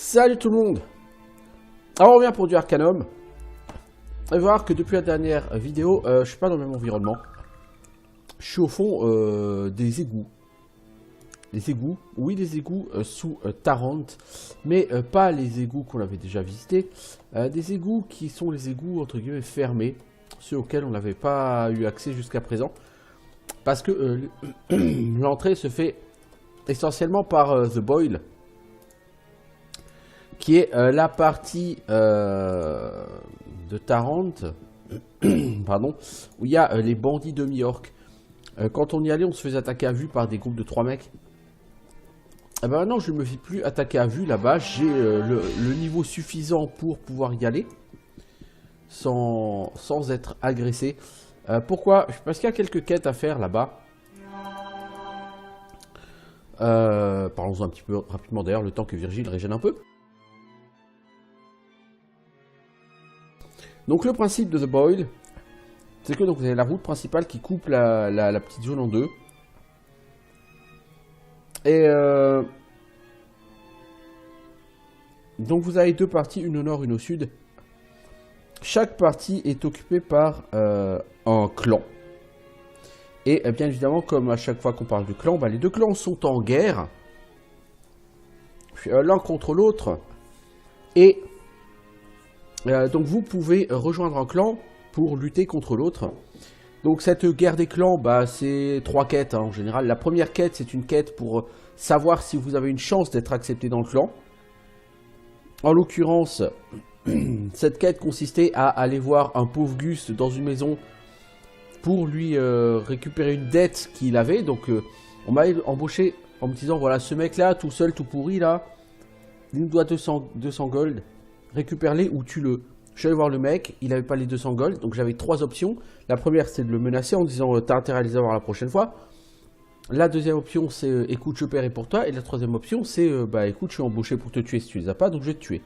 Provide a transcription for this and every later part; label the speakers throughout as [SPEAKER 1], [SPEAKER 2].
[SPEAKER 1] Salut tout le monde. Alors on revient pour du Arcanum. Et voir que depuis la dernière vidéo, je suis pas dans le même environnement. Je suis au fond des égouts. Les égouts, oui, des égouts sous Tarente, mais pas les égouts qu'on avait déjà visités. Des égouts qui sont les égouts entre guillemets fermés, ceux auxquels on n'avait pas eu accès jusqu'à présent. Parce que l'entrée se fait essentiellement par The Boil, qui est la partie de Tarente, pardon, où il y a les bandits demi-orques. Quand on y allait, on se faisait attaquer à vue par des groupes de 3 mecs. Et ben maintenant, je ne me fais plus attaquer à vue là-bas. J'ai le niveau suffisant pour pouvoir y aller sans être agressé. Pourquoi? Parce qu'il y a quelques quêtes à faire là-bas. Parlons-en un petit peu rapidement d'ailleurs, le temps que Virgile régène un peu. Donc le principe de The Boil, c'est que donc, vous avez la route principale qui coupe la petite zone en deux. Et donc vous avez deux parties, une au nord, une au sud. Chaque partie est occupée par un clan. Et bien évidemment, comme à chaque fois qu'on parle de clan, les deux clans sont en guerre. L'un contre l'autre. Et donc vous pouvez rejoindre un clan pour lutter contre l'autre. Donc cette guerre des clans, c'est 3 quêtes en général. La première quête, c'est une quête pour savoir si vous avez une chance d'être accepté dans le clan. En l'occurrence, cette quête consistait à aller voir un pauvre Gus dans une maison pour lui récupérer une dette qu'il avait. Donc on m'a embauché en me disant, voilà, ce mec là, tout seul, tout pourri là, il nous doit 200 gold, récupère-les ou tue-le. Je suis allé voir le mec, il n'avait pas les 200 gold, donc j'avais 3 options. La première, c'est de le menacer en disant, t'as intérêt à les avoir la prochaine fois. La deuxième option, c'est, écoute, je paierai pour toi. Et la troisième option, c'est, écoute, je suis embauché pour te tuer si tu les as pas, donc je vais te tuer.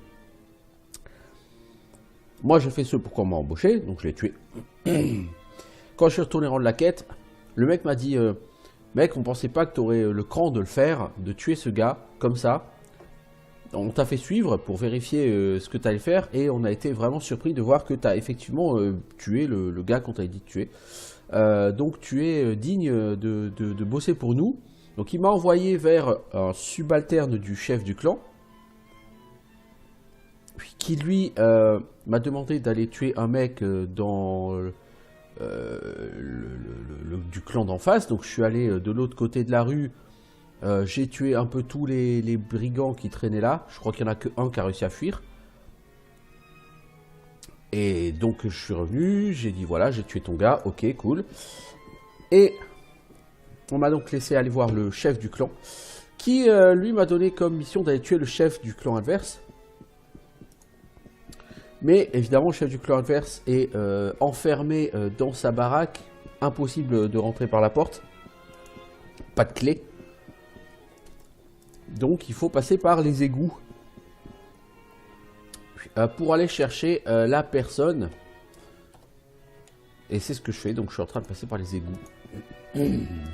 [SPEAKER 1] Moi, j'ai fait ce pourquoi on m'a embauché, donc je l'ai tué. Quand je suis retourné rendre la quête, le mec m'a dit, mec, on pensait pas que tu aurais le cran de le faire, de tuer ce gars, comme ça. On t'a fait suivre pour vérifier ce que tu allais faire et on a été vraiment surpris de voir que tu as effectivement tué le gars qu'on t'avait dit de tuer. Donc tu es digne de bosser pour nous. Donc il m'a envoyé vers un subalterne du chef du clan qui lui m'a demandé d'aller tuer un mec dans du clan d'en face. Donc je suis allé de l'autre côté de la rue. J'ai tué un peu tous les brigands qui traînaient là. Je crois qu'il n'y en a qu'un qui a réussi à fuir. Et donc je suis revenu, j'ai dit voilà, j'ai tué ton gars, ok, cool. Et on m'a donc laissé aller voir le chef du clan, qui lui m'a donné comme mission d'aller tuer le chef du clan adverse. Mais évidemment, le chef du clan adverse est enfermé dans sa baraque, impossible de rentrer par la porte, pas de clé. Donc il faut passer par les égouts pour aller chercher la personne. Et c'est ce que je fais, donc je suis en train de passer par les égouts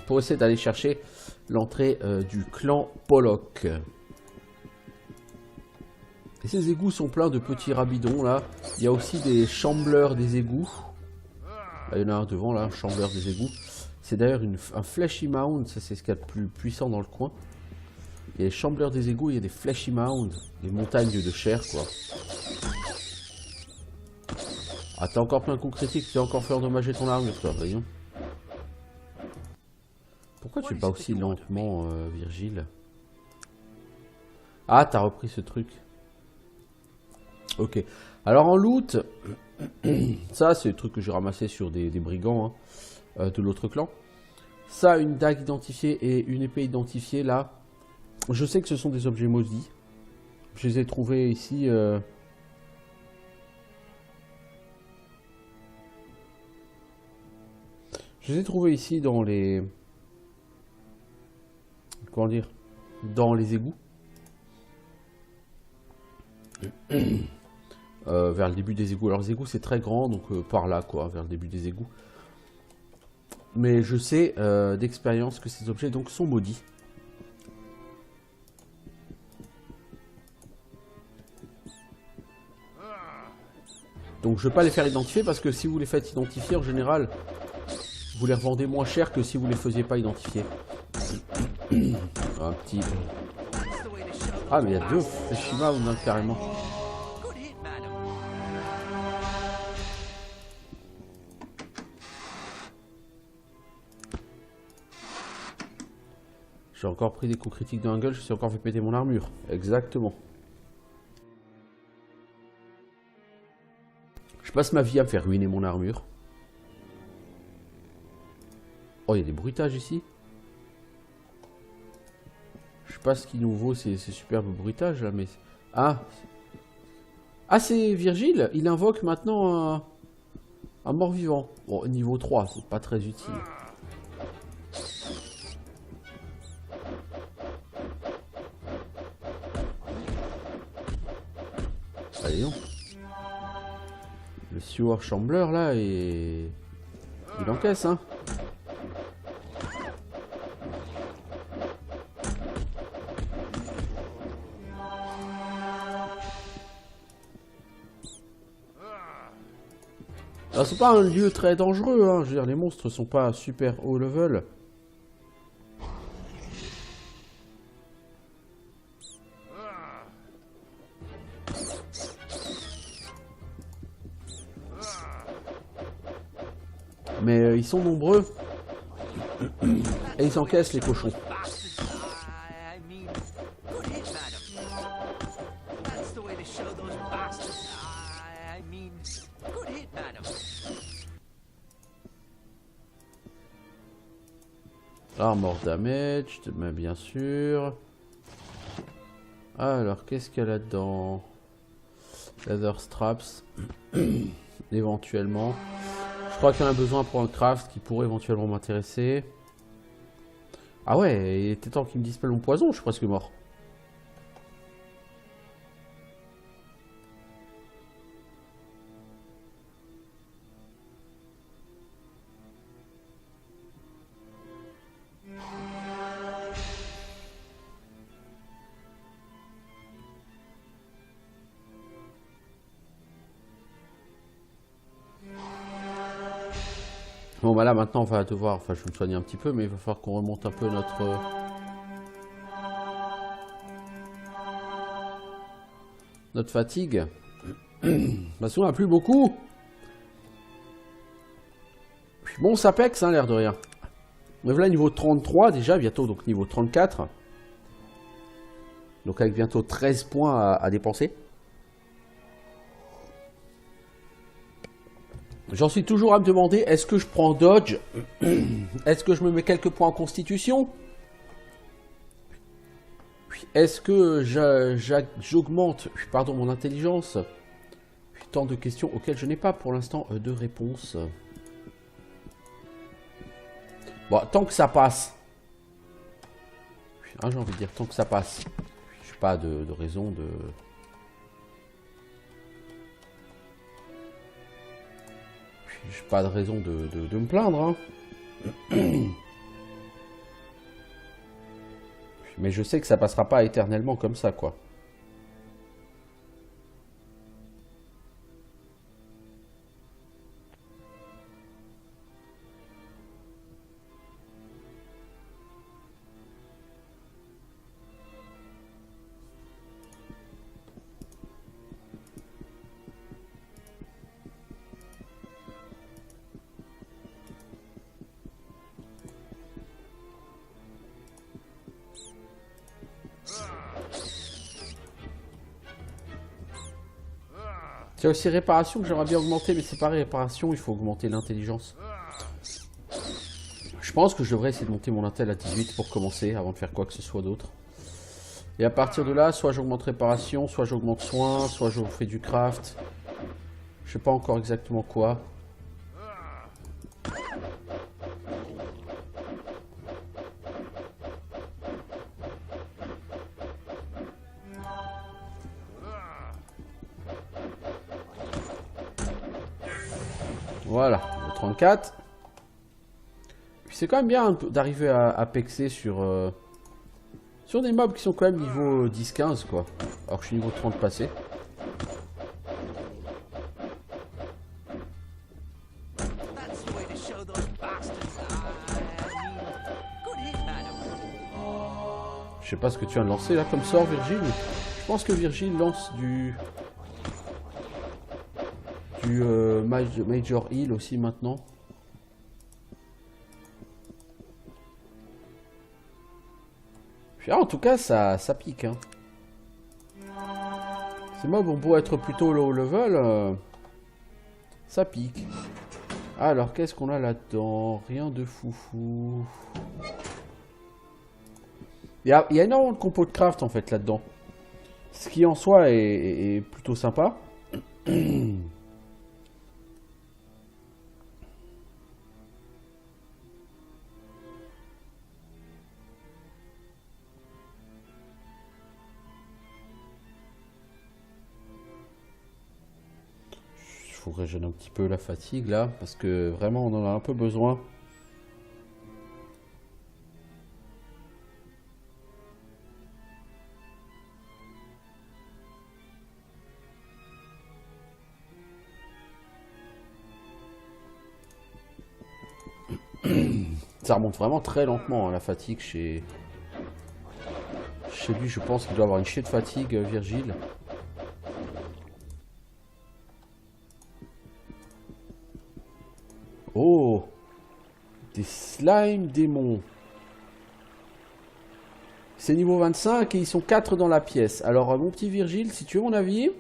[SPEAKER 1] pour essayer d'aller chercher l'entrée du clan Pollock. Et ces égouts sont pleins de petits rabidons là. Il y a aussi des chambleurs des égouts. Il y en a un devant là, un chambleur des égouts. C'est d'ailleurs un fleshy mound, c'est ce qu'il y a de plus puissant dans le coin. Il y a les chambleurs des égouts, il y a des fleshy mounds, des montagnes de chair quoi. Ah, t'as encore plein de coups critiques, tu as encore fait endommager ton armure toi, voyons. Pourquoi tu bats aussi lentement, Virgile? Ah, t'as repris ce truc. Ok. Alors en loot, ça c'est le truc que j'ai ramassé sur des brigands de l'autre clan. Ça, une dague identifiée et une épée identifiée là. Je sais que ce sont des objets maudits. Je les ai trouvés ici. Je les ai trouvés ici dans les... Comment dire? Dans les égouts. Vers le début des égouts. Alors les égouts c'est très grand, donc par là quoi, vers le début des égouts. Mais je sais d'expérience que ces objets donc sont maudits. Donc je vais pas les faire identifier parce que si vous les faites identifier en général, vous les revendez moins cher que si vous les faisiez pas identifier. Un petit... Ah mais il y a deux Fushima ou non carrément. J'ai encore pris des coups critiques de Angle, je me suis encore fait péter mon armure. Exactement. Je passe ma vie à me faire ruiner mon armure. Oh, il y a des bruitages ici. Je sais pas ce qui nous vaut ces superbes bruitages là, mais... Ah, ah c'est Virgile. Il invoque maintenant un mort-vivant. Bon, niveau 3, c'est pas très utile. Allez, non. Le Sewer Shambler là, et il encaisse, hein. C'est pas un lieu très dangereux, hein. Je veux dire, les monstres sont pas super haut level. Mais ils sont nombreux. Et ils encaissent les cochons. Armor damage, mais bien sûr. Alors, qu'est-ce qu'il y a là-dedans? Leather straps. Éventuellement. Je crois qu'il y en a besoin pour un craft qui pourrait éventuellement m'intéresser. Ah ouais, il était temps qu'il me dispelle mon poison, je suis presque mort. Bon bah là maintenant on va devoir, enfin je vais me soigner un petit peu, mais il va falloir qu'on remonte un peu notre fatigue. Parce qu'on n'a plus beaucoup. Bon ça pexe hein, l'air de rien. Mais voilà niveau 33 déjà, bientôt donc niveau 34. Donc avec bientôt 13 points à dépenser. J'en suis toujours à me demander, est-ce que je prends dodge? Est-ce que je me mets quelques points en constitution? Est-ce que j'augmente mon intelligence? Tant de questions auxquelles je n'ai pas pour l'instant de réponse. Bon, tant que ça passe. Hein, j'ai envie de dire, tant que ça passe. Je n'ai pas de raison de... J'ai pas de raison de me plaindre. Hein. Mais je sais que ça passera pas éternellement comme ça, quoi. C'est aussi réparation que j'aimerais bien augmenter, mais c'est pas réparation, il faut augmenter l'intelligence. Je pense que je devrais essayer de monter mon intel à 18 pour commencer, avant de faire quoi que ce soit d'autre. Et à partir de là, soit j'augmente réparation, soit j'augmente soin, soit je fais du craft. Je sais pas encore exactement quoi. Voilà, le 34. Puis c'est quand même bien d'arriver à pexer sur des mobs qui sont quand même niveau 10-15 quoi. Alors que je suis niveau 30 passé. Je sais pas ce que tu viens de lancer là comme sort, Virgile. Je pense que Virgile lance du Major Heal aussi maintenant. Puis, en tout cas, ça pique. Hein. Ces mobs ont beau être plutôt low level, ça pique. Alors, qu'est-ce qu'on a là-dedans? Rien de foufou. Il y a énormément de compos de craft en fait là-dedans. Ce qui en soi est plutôt sympa. Il faut régénérer un petit peu la fatigue là, parce que vraiment on en a un peu besoin. Ça remonte vraiment très lentement hein, la fatigue chez lui. Je pense qu'il doit avoir une chier de fatigue, Virgile. Oh, des slime démons. C'est niveau 25 et ils sont 4 dans la pièce. Alors mon petit Virgile, si tu veux mon avis,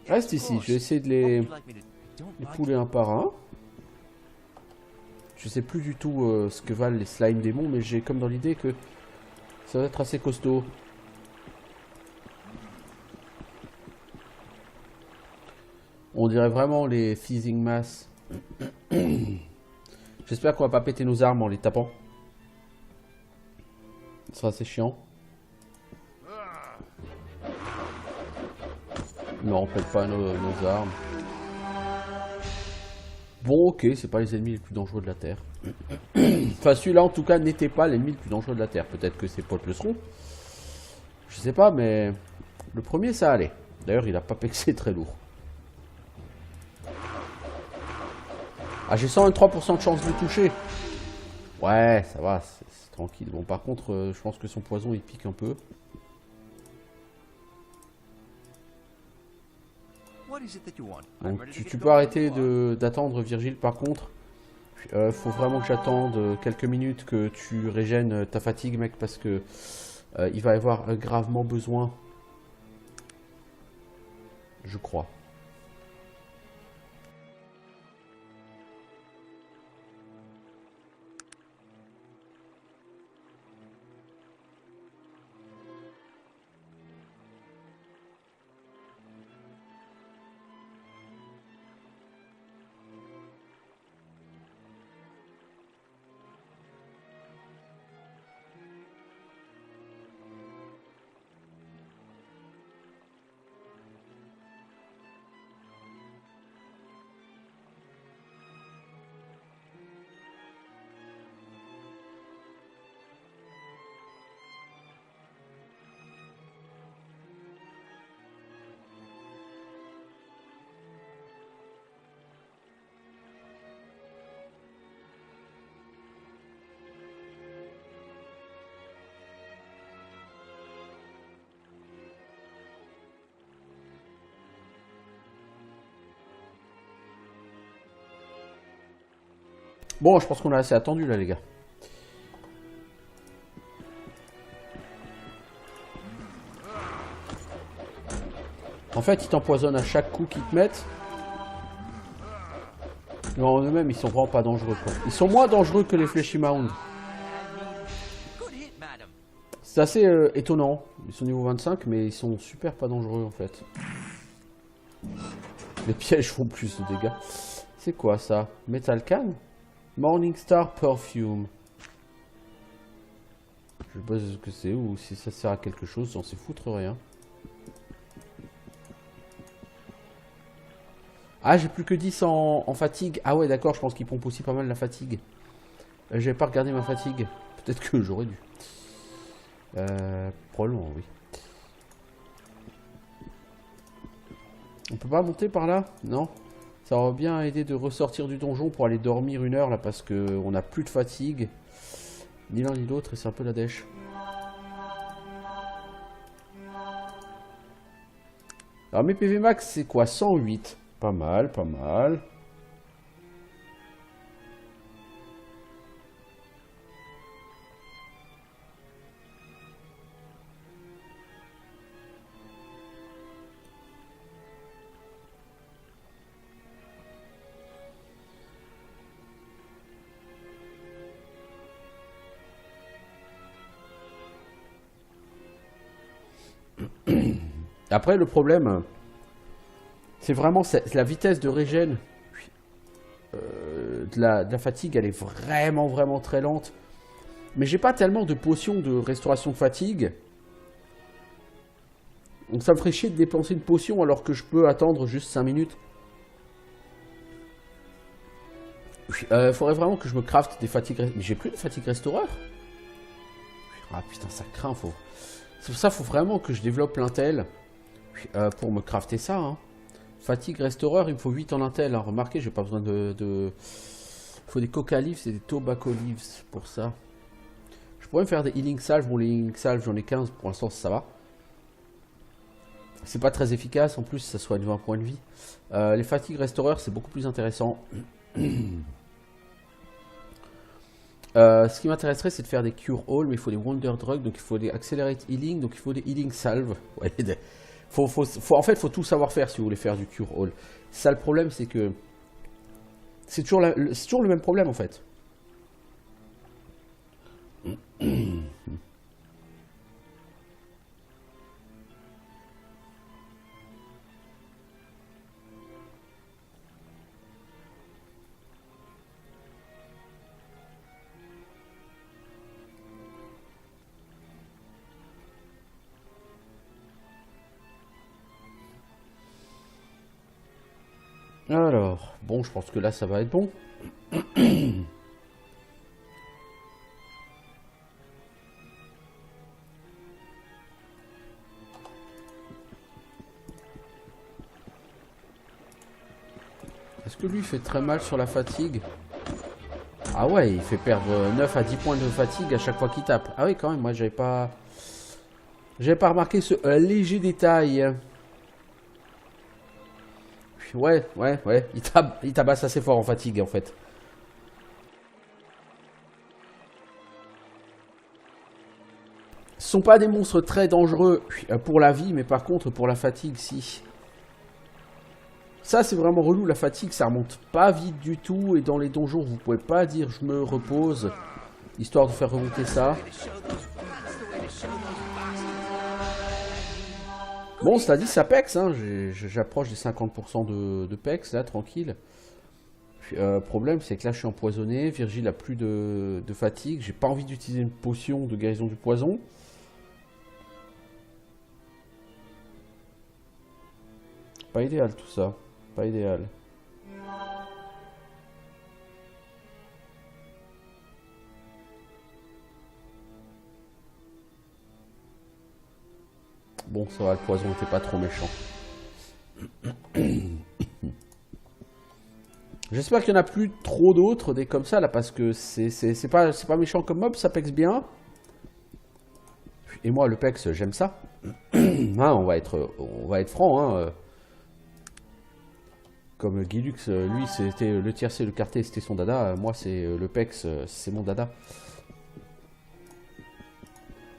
[SPEAKER 1] reste ici. Je vais essayer de les pouler un par un. Je sais plus du tout ce que valent les slime démons, mais j'ai comme dans l'idée que ça va être assez costaud. On dirait vraiment les Fizzing Mass. J'espère qu'on va pas péter nos armes en les tapant. Ce sera assez chiant. Non, on pète pas nos armes. Bon, ok, c'est pas les ennemis les plus dangereux de la Terre. Enfin, celui-là, en tout cas, n'était pas l'ennemi le plus dangereux de la Terre. Peut-être que ses potes le seront. Je sais pas, mais... Le premier, ça allait. D'ailleurs, il a pas pexé très lourd. Ah, j'ai 123% de chance de le toucher. Ouais, ça va, c'est tranquille. Bon, par contre, je pense que son poison, il pique un peu. Donc, tu peux arrêter d'attendre, Virgile, par contre. Faut vraiment que j'attende quelques minutes que tu régènes ta fatigue, mec, parce que il va y avoir gravement besoin. Je crois. Bon, je pense qu'on a assez attendu là, les gars. En fait, ils t'empoisonnent à chaque coup qu'ils te mettent. Mais en eux-mêmes, ils sont vraiment pas dangereux, quoi. Ils sont moins dangereux que les Fleshy Mound. C'est assez étonnant. Ils sont niveau 25, mais ils sont super pas dangereux, en fait. Les pièges font plus de dégâts. C'est quoi, ça? Metal Can? Morningstar Perfume. Je sais pas ce que c'est ou si ça sert à quelque chose, on sait foutre rien. Ah, j'ai plus que 10 en fatigue. Ah ouais, d'accord, je pense qu'il pompe aussi pas mal la fatigue. J'avais pas regardé ma fatigue. Peut-être que j'aurais dû. Probablement, oui. On peut pas monter par là? Non. Ça aurait bien aidé de ressortir du donjon pour aller dormir 1 heure là parce que on a plus de fatigue. Ni l'un ni l'autre et c'est un peu la dèche. Alors mes PV max c'est quoi? 108. Pas mal, pas mal. Après le problème, c'est vraiment la vitesse de régène de la fatigue, elle est vraiment très lente. Mais j'ai pas tellement de potions de restauration de fatigue. Donc ça me ferait chier de dépenser une potion alors que je peux attendre juste 5 minutes. Faudrait vraiment que je me crafte des fatigues... Mais j'ai plus de fatigue restaureur. Ah putain, ça craint, faut... C'est pour ça qu'il faut vraiment que je développe l'intel pour me crafter ça. Hein. Fatigue restaureur, il me faut 8 en intel. Hein. Remarquez, j'ai pas besoin de... Il faut des coca leaves et des tobacco leaves pour ça. Je pourrais me faire des healing salves. Bon, les healing salves, j'en ai 15 pour l'instant, ça va. C'est pas très efficace, en plus, ça soigne 20 points de vie. Les fatigues restaureurs, c'est beaucoup plus intéressant. Ce qui m'intéresserait, c'est de faire des cure all, mais il faut des wonder drugs, donc il faut des accelerate healing, donc il faut des healing salves. Ouais, en fait, il faut tout savoir faire si vous voulez faire du cure all. Ça, le problème, c'est que c'est toujours le même problème, en fait. Alors, bon, je pense que là, ça va être bon. Est-ce que lui fait très mal sur la fatigue? Ah ouais, il fait perdre 9 à 10 points de fatigue à chaque fois qu'il tape. Ah oui, quand même, moi, j'avais pas remarqué ce léger détail. Ouais, il tabasse assez fort en fatigue, en fait. Ce sont pas des monstres très dangereux pour la vie, mais par contre, pour la fatigue, si. Ça, c'est vraiment relou, la fatigue, ça remonte pas vite du tout, et dans les donjons, vous pouvez pas dire je me repose, histoire de faire remonter ça. Bon, cela dit, ça pex, hein. J'approche des 50% de pex, là, tranquille. Problème, c'est que là, je suis empoisonné. Virgile a plus de fatigue. J'ai pas envie d'utiliser une potion de guérison du poison. Pas idéal, tout ça. Pas idéal. Bon, ça va, le poison n'était pas trop méchant. J'espère qu'il n'y en a plus trop d'autres, des comme ça, là, parce que c'est pas méchant comme mob, ça pexe bien. Et moi, le pex, j'aime ça. Hein, on va être franc, hein. Comme Guilux, lui, c'était le tiercé, le quartier, c'était son dada. Moi, c'est le pex, c'est mon dada.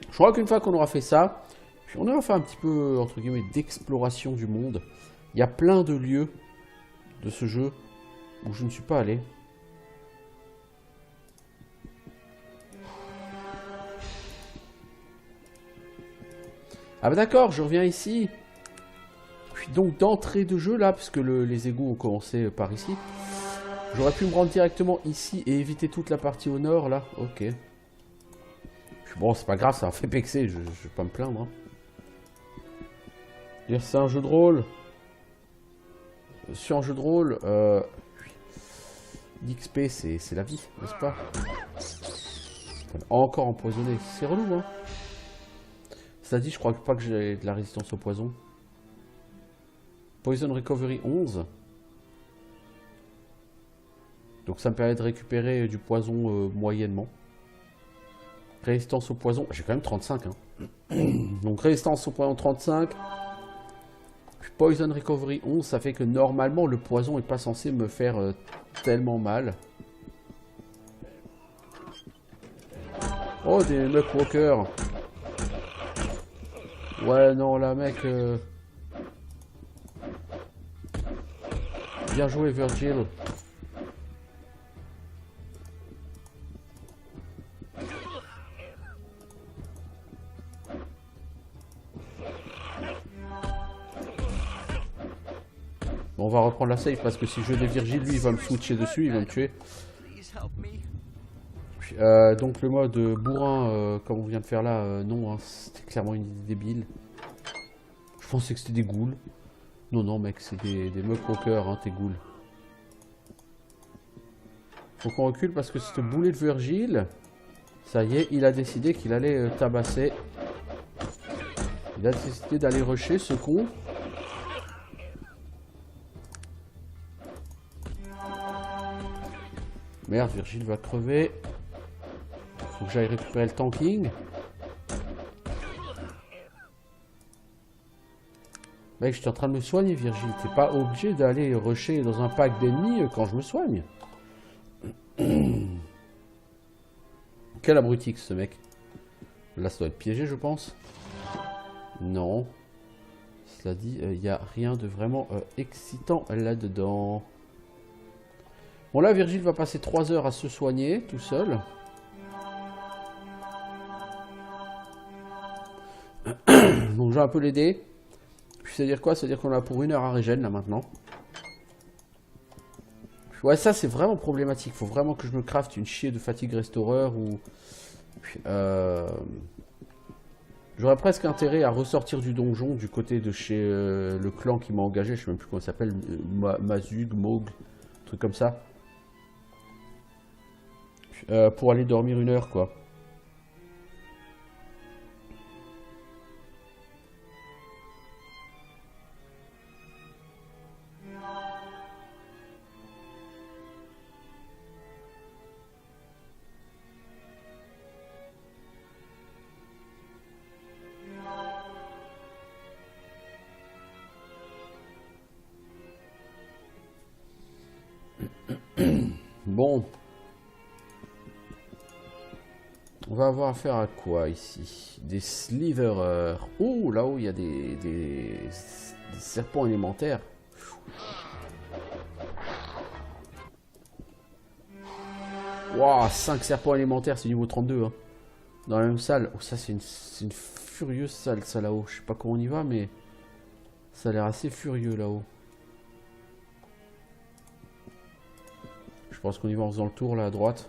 [SPEAKER 1] Je crois qu'une fois qu'on aura fait ça, puis on aura fait un petit peu, entre guillemets, d'exploration du monde. Il y a plein de lieux de ce jeu où je ne suis pas allé. Ah bah d'accord, je reviens ici. Puis donc d'entrée de jeu là, parce que les égouts ont commencé par ici. J'aurais pu me rendre directement ici et éviter toute la partie au nord là. Ok. Bon, c'est pas grave, ça a fait pexer, je vais pas me plaindre. Hein. Dire c'est un jeu de rôle. Sur un jeu de rôle, l'XP c'est la vie, n'est-ce pas? Encore empoisonné, c'est relou hein. Ça dit, je crois pas que j'ai de la résistance au poison. Poison Recovery 11. Donc ça me permet de récupérer du poison moyennement. Résistance au poison. J'ai quand même 35. Hein. Donc résistance au poison 35. Poison Recovery 11. Ça fait que normalement le poison est pas censé me faire tellement mal. Oh, des Muckwalkers. Ouais, non, là, mec... Bien joué, Virgil. Bon, on va reprendre la save parce que si je des Virgil, lui, il va me switcher dessus, il va me tuer. Donc le mode bourrin, comme on vient de faire là, non, hein, c'était clairement une idée débile. Je pensais que c'était des ghouls. Non, non, mec, c'est des Muckwalkers, hein, tes ghouls. Faut qu'on recule parce que ce boulet de Virgile, ça y est, il a décidé qu'il allait tabasser. Il a décidé d'aller rusher ce con. Merde, Virgile va crever. Faut que j'aille récupérer le tanking. Mec, j'étais en train de me soigner, Virgile. T'es pas obligé d'aller rusher dans un pack d'ennemis quand je me soigne. Quel abruti ce mec. Là, ça doit être piégé, je pense. Non. Cela dit, il n'y a rien de vraiment excitant là-dedans. Bon, là, Virgile va passer 3 heures à se soigner, tout seul. Donc, je vais un peu l'aider. Puis, c'est-à-dire quoi? C'est-à-dire qu'on a pour 1 heure à régène, là, maintenant. Ouais, ça, c'est vraiment problématique. Faut vraiment que je me crafte une chier de fatigue restorer ou... J'aurais presque intérêt à ressortir du donjon du côté de chez le clan qui m'a engagé. Je sais même plus comment ça s'appelle. Mazug, Mog, un truc comme ça. Pour aller dormir 1 heure, quoi. Bon. On va avoir affaire à quoi ici? Des sliverers. Oh, là-haut, il y a des serpents élémentaires. Waouh, 5 serpents élémentaires, c'est niveau 32. Hein. Dans la même salle. Oh, ça, c'est une furieuse salle, ça, là-haut. Je sais pas comment on y va, mais ça a l'air assez furieux, là-haut. Je pense qu'on y va en faisant le tour, là, à droite.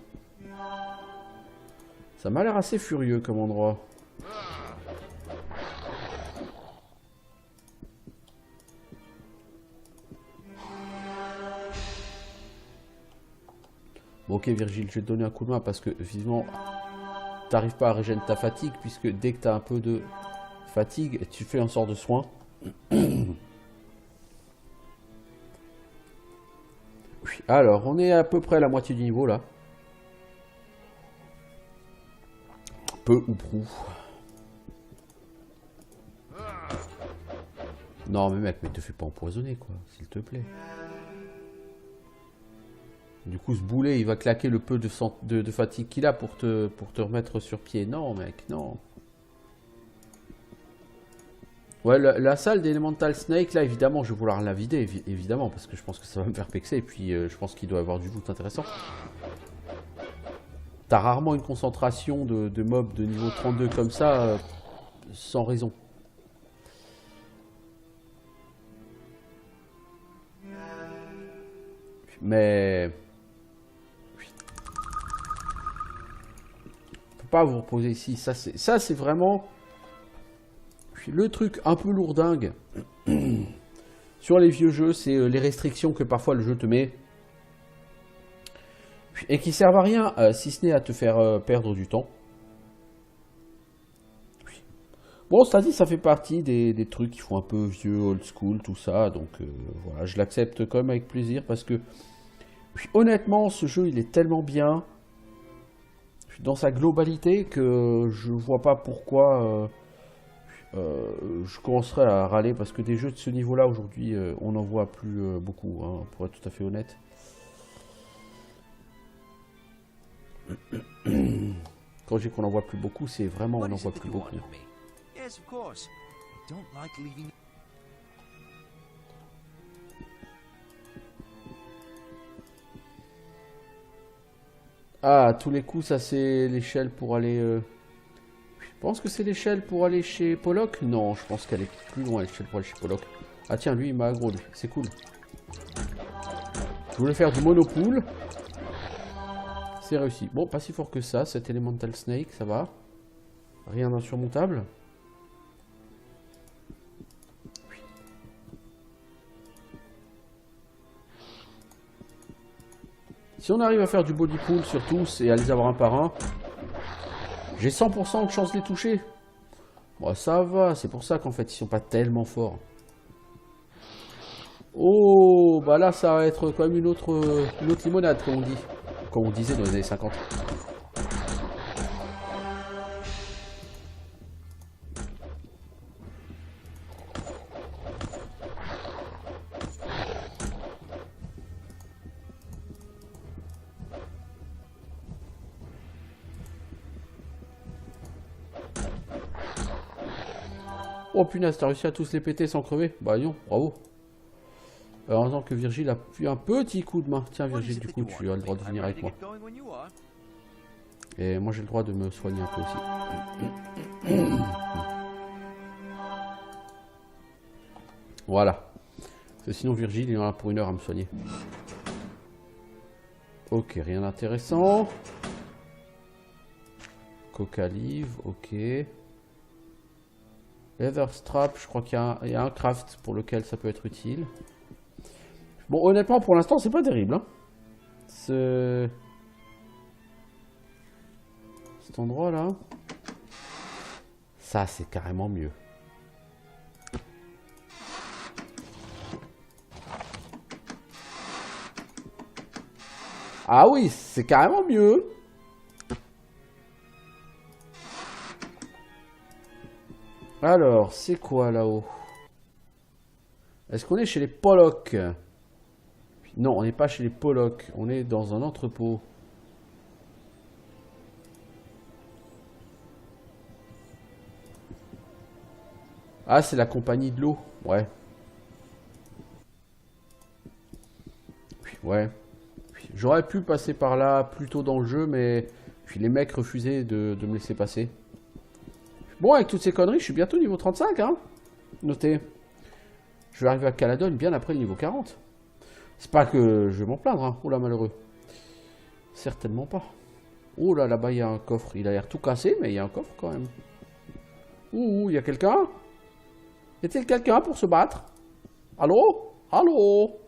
[SPEAKER 1] Ça m'a l'air assez furieux comme endroit. Bon, ok, Virgile, je vais te donner un coup de main parce que, vivement, t'arrives pas à régénérer ta fatigue, puisque dès que t'as un peu de fatigue, tu fais un sort de soin. Alors, on est à peu près à la moitié du niveau, là. Peu ou prou. Non, mais mec, mais te fais pas empoisonner, quoi, s'il te plaît. Du coup, ce boulet, il va claquer le peu de fatigue qu'il a pour te remettre sur pied. Non, mec, non. Ouais, la salle d'Elemental Snake, là, évidemment, je vais vouloir la vider, évidemment, parce que je pense que ça va me faire pexer, et puis je pense qu'il doit y avoir du loot intéressant. T'as rarement une concentration de mobs de niveau 32 comme ça, sans raison. Mais... on peut pas vous reposer ici, ça c'est vraiment... le truc un peu lourdingue sur les vieux jeux, c'est les restrictions que parfois le jeu te met. Et qui servent à rien, si ce n'est à te faire perdre du temps. Bon, ça dit, ça fait partie des trucs qui font un peu vieux, old school, tout ça. Donc voilà, je l'accepte quand même avec plaisir parce que honnêtement, ce jeu, il est tellement bien. dans sa globalité que je vois pas pourquoi je commencerai à râler parce que des jeux de ce niveau-là aujourd'hui, on n'en voit plus beaucoup, hein, pour être tout à fait honnête. Quand je dis qu'on n'en voit plus beaucoup, c'est vraiment on n'en voit plus beaucoup. Ah, à tous les coups, ça c'est l'échelle pour aller... Je pense que c'est l'échelle pour aller chez Pollock. Non, je pense qu'elle est plus loin, l'échelle pour aller chez Pollock. Ah tiens, lui, il m'a aggro, lui. C'est cool. Je voulais faire du monopool. C'est réussi. Bon, pas si fort que ça, cet Elemental Snake, ça va. Rien d'insurmontable. Oui. Si on arrive à faire du body pool sur tous et à les avoir un par un, j'ai 100% de chance de les toucher. Bon, ça va, c'est pour ça qu'en fait, ils sont pas tellement forts. Oh, bah là, ça va être quand même une autre limonade, comme on dit. Comme on disait dans les années 50. Oh punaise, t'as réussi à tous les péter sans crever? Bah non, bravo. Alors, en tant que Virgile a pu un petit coup de main. Tiens Virgile, du coup tu as le droit de venir avec moi. Et moi j'ai le droit de me soigner un peu aussi. Voilà. Parce que sinon Virgile il en a pour 1 heure à me soigner. Ok, rien d'intéressant. Coca Live, ok. Leather Strap, je crois qu'il y a un craft pour lequel ça peut être utile. Bon, honnêtement, pour l'instant, c'est pas terrible. Hein. Cet endroit-là, ça, c'est carrément mieux. Ah oui, c'est carrément mieux. Alors, c'est quoi là-haut? Est-ce qu'on est chez les Pollock? Non, on n'est pas chez les Pollock. On est dans un entrepôt. Ah, c'est la compagnie de l'eau. Ouais. Ouais. J'aurais pu passer par là plus tôt dans le jeu, mais puis les mecs refusaient de me laisser passer. Bon, avec toutes ces conneries, je suis bientôt niveau 35, hein. Notez. Je vais arriver à Caladon bien après le niveau 40. C'est pas que je vais m'en plaindre, hein. Oh là, malheureux. Certainement pas. Oh là, là-bas, il y a un coffre. Il a l'air tout cassé, mais il y a un coffre quand même. Ouh, il y a quelqu'un? Y a-t-il quelqu'un pour se battre? Allô? Allô?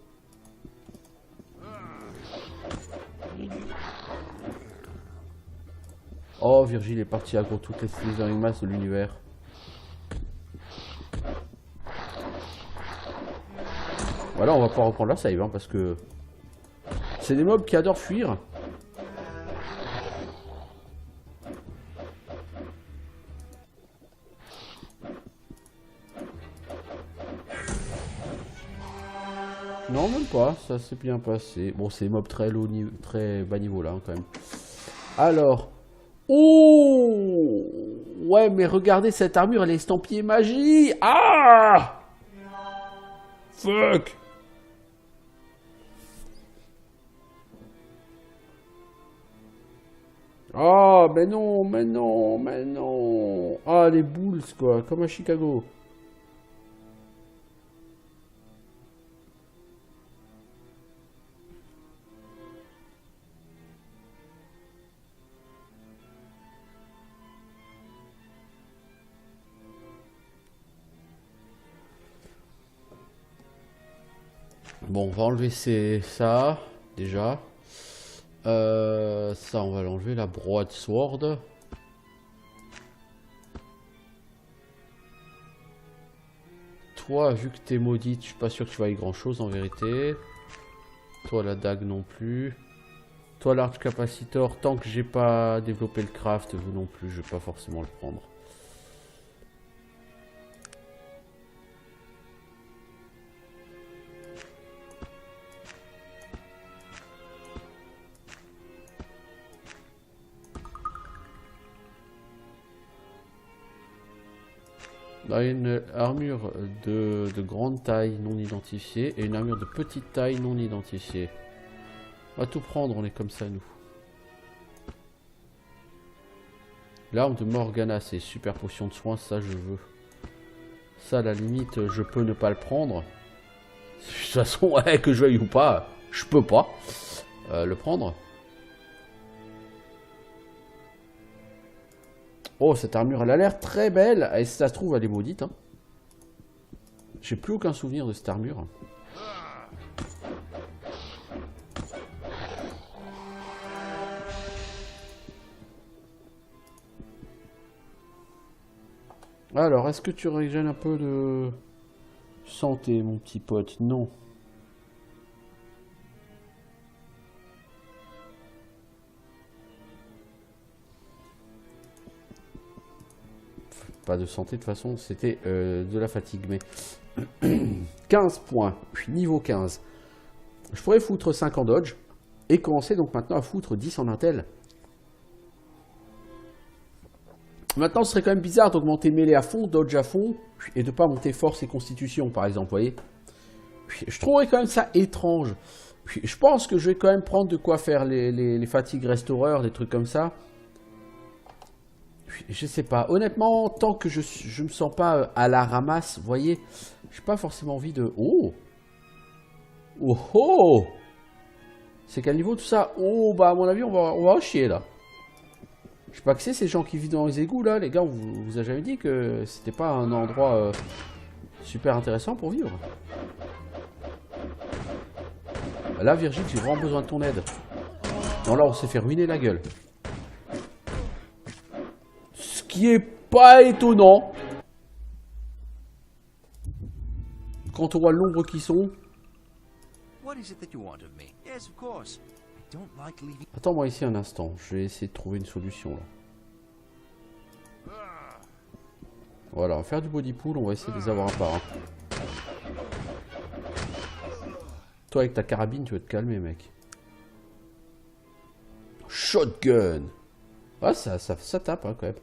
[SPEAKER 1] Oh, Virgile est parti aggro toutes les masses de l'univers. Voilà, on va pouvoir reprendre la save, hein, parce que c'est des mobs qui adorent fuir. Non, même pas, ça s'est bien passé. Bon, c'est des mobs très bas niveau là, hein, quand même. Alors. Oh! Ouais, mais regardez cette armure, elle est estampillée magie! Ah! Fuck! Ah, mais non, mais non, mais non! Ah, les Bulls, quoi, comme à Chicago. Bon, on va enlever ça, déjà. Ça, on va l'enlever, la broadsword. Toi, vu que t'es maudite, je suis pas sûr que tu vas y grand chose en vérité. Toi, la dague non plus. Toi, large capacitor, tant que j'ai pas développé le craft, vous non plus, je vais pas forcément le prendre. Là, une armure de grande taille non identifiée et une armure de petite taille non identifiée. On va tout prendre, on est comme ça nous. L'arme de Morgana, c'est super potion de soin, ça je veux. Ça, à la limite, je peux ne pas le prendre. De toute façon, ouais, que je veuille ou pas, je peux pas le prendre. Oh, cette armure, elle a l'air très belle. Et si ça se trouve, elle est maudite. Hein. J'ai plus aucun souvenir de cette armure. Alors, est-ce que tu régènes un peu de santé, mon petit pote? Non. Pas de santé, de toute façon, c'était de la fatigue. Mais 15 points, puis niveau 15. Je pourrais foutre 5 en dodge et commencer donc maintenant à foutre 10 en intel. Maintenant, ce serait quand même bizarre d'augmenter mêlée à fond, dodge à fond, et de ne pas monter force et constitution, par exemple, vous voyez. Je trouverais quand même ça étrange. Je pense que je vais quand même prendre de quoi faire les fatigues restaureurs, des trucs comme ça. Je sais pas. Honnêtement, tant que je me sens pas à la ramasse, vous voyez, j'ai pas forcément envie de... Oh! Oh oh! C'est quel niveau tout ça? Oh, bah à mon avis, on va en chier là. Je sais pas que c'est ces gens qui vivent dans les égouts là, les gars, on vous a jamais dit que c'était pas un endroit super intéressant pour vivre. Là, Virgile, j'ai vraiment besoin de ton aide. Non, là, on s'est fait ruiner la gueule. Ce qui est pas étonnant. Quand on voit le nombre qui sont. Attends-moi ici un instant, je vais essayer de trouver une solution là. Voilà, on va faire du body pool, on va essayer de les avoir un par un. Toi avec ta carabine, tu vas te calmer mec. Shotgun. Ah ça tape hein, quand même.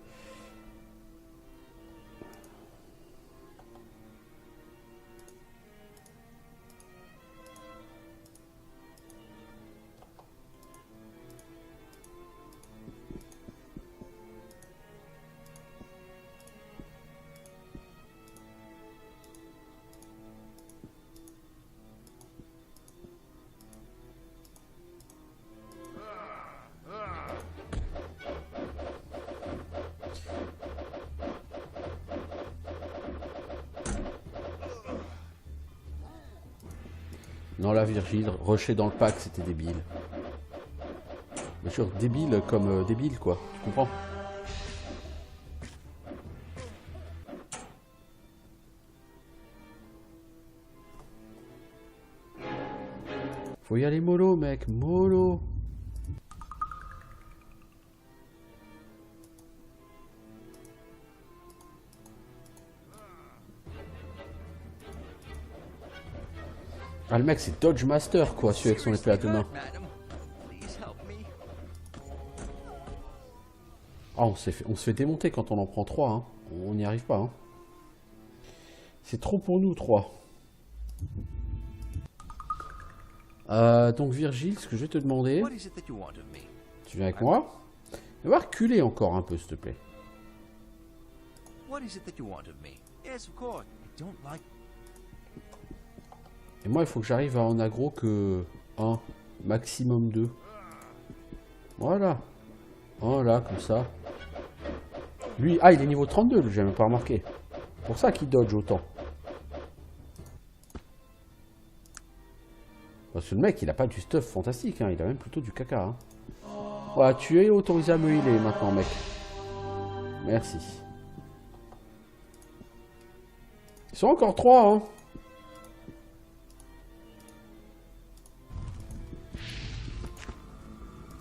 [SPEAKER 1] Non là Virgile, rusher dans le pack c'était débile. Bien sûr, débile comme débile quoi, tu comprends? Faut y aller mollo mec, mollo. Ah le mec c'est Dodge Master quoi, celui avec son épée à deux mains. Ah on se fait démonter quand on en prend 3 hein. On n'y arrive pas hein. C'est trop pour nous 3. Donc Virgile, ce que je vais te demander... Tu viens avec moi? On va reculer encore un peu s'il te plaît. Et moi il faut que j'arrive à en aggro que 1, maximum 2. Voilà. Voilà, comme ça. Lui, ah il est niveau 32, lui, j'ai même pas remarqué. Pour ça qu'il dodge autant. Parce que le mec, il a pas du stuff fantastique, hein, il a même plutôt du caca. Hein. Voilà, tu es autorisé à me healer maintenant, mec. Merci. Ils sont encore 3, hein.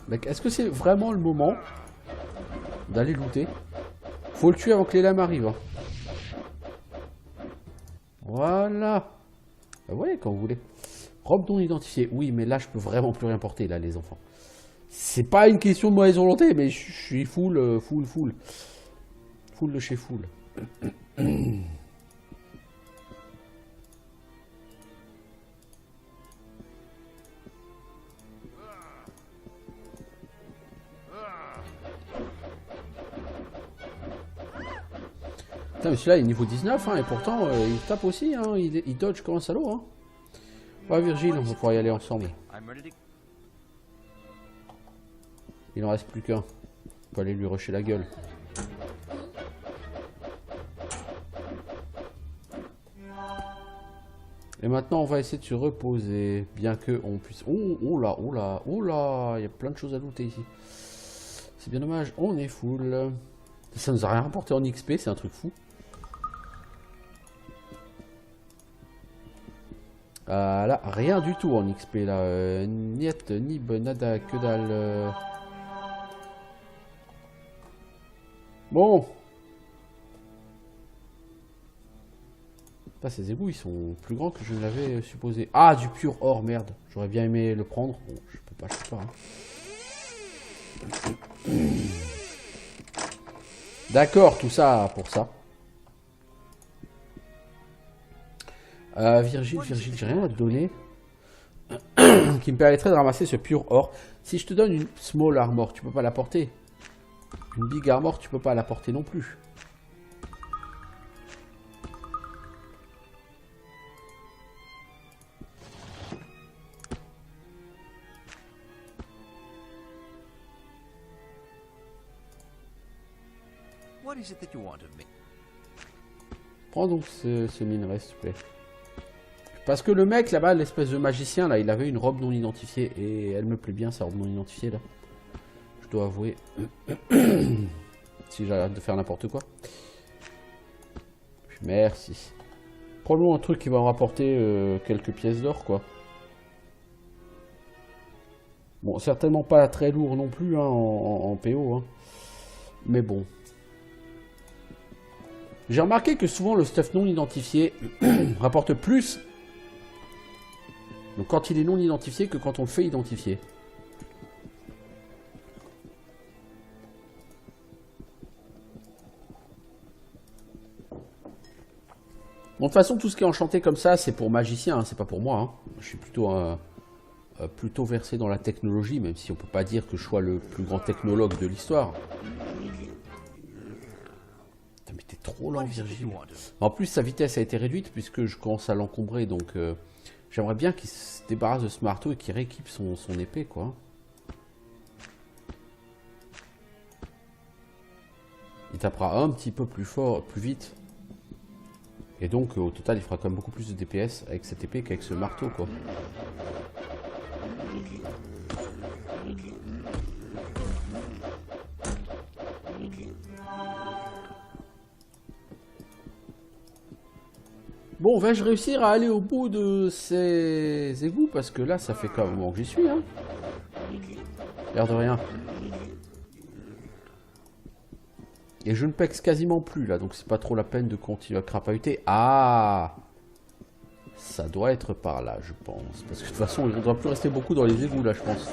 [SPEAKER 1] Mec, est-ce que c'est vraiment le moment d'aller looter? Faut le tuer avant que les lames arrivent. Hein. Voilà. Bah ouais, quand vous voulez. Robe non identifiée. Oui, mais là, je peux vraiment plus rien porter, là, les enfants. C'est pas une question de mauvaise volonté, mais je suis full. Full de chez full. Putain, mais celui-là, il est niveau 19, hein, et pourtant, il tape aussi, hein, il dodge comme un salaud. Hein. Ouais, Virgile, on va pouvoir y aller ensemble. Il en reste plus qu'un. On peut aller lui rusher la gueule. Et maintenant, on va essayer de se reposer, bien que on puisse... Oh là, oh là, oh là, il y a plein de choses à looter ici. C'est bien dommage, on est full. Ça nous a rien rapporté en XP, c'est un truc fou. Là, rien du tout en XP, là. Niet, nib, nada, que dalle. Bon. Ces égouts, ils sont plus grands que je ne l'avais supposé. Ah, du pur or, merde. J'aurais bien aimé le prendre. Bon, je peux pas, hein. D'accord, tout ça pour ça. Virgile, j'ai rien à te donner. Qui me permettrait de ramasser ce pur or. Si je te donne une small armor, tu peux pas la porter. Une big armor, tu peux pas la porter non plus. Prends donc ce minerai, s'il te plaît. Parce que le mec là-bas, l'espèce de magicien, là, il avait une robe non identifiée. Et elle me plaît bien, sa robe non identifiée, là. Je dois avouer. Si j'arrête de faire n'importe quoi. Merci. Prends-nous un truc qui va me rapporter quelques pièces d'or, quoi. Bon, certainement pas très lourd non plus, hein, en PO. Hein. Mais bon. J'ai remarqué que souvent le stuff non identifié rapporte plus. Donc quand il est non identifié que quand on le fait identifier. Bon, de toute façon, tout ce qui est enchanté comme ça, c'est pour magicien, hein, c'est pas pour moi. Hein. Je suis plutôt versé dans la technologie, même si on peut pas dire que je sois le plus grand technologue de l'histoire. Mais t'es trop lent, Virgile. En plus, sa vitesse a été réduite puisque je commence à l'encombrer, donc j'aimerais bien qu'il se débarrasse de ce marteau et qu'il rééquipe son épée, quoi. Il tapera un petit peu plus fort, plus vite. Et donc, au total, il fera quand même beaucoup plus de DPS avec cette épée qu'avec ce marteau, quoi. Bon, vais-je réussir à aller au bout de ces égouts? Parce que là, ça fait quand même un moment que j'y suis, hein. L'air de rien. Et je ne pexe quasiment plus, là, donc c'est pas trop la peine de continuer à crapahuter. Ah! Ça doit être par là, je pense. Parce que de toute façon, il ne doit plus rester beaucoup dans les égouts, là, je pense.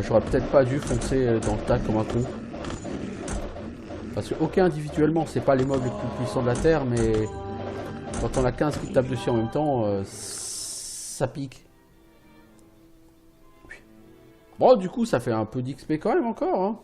[SPEAKER 1] J'aurais peut-être pas dû foncer dans le tas comme un con. Parce que, ok, individuellement, c'est pas les mobs les plus puissants de la Terre, mais quand on a 15 qui tapent dessus en même temps, ça pique. Bon, du coup, ça fait un peu d'XP quand même encore, hein.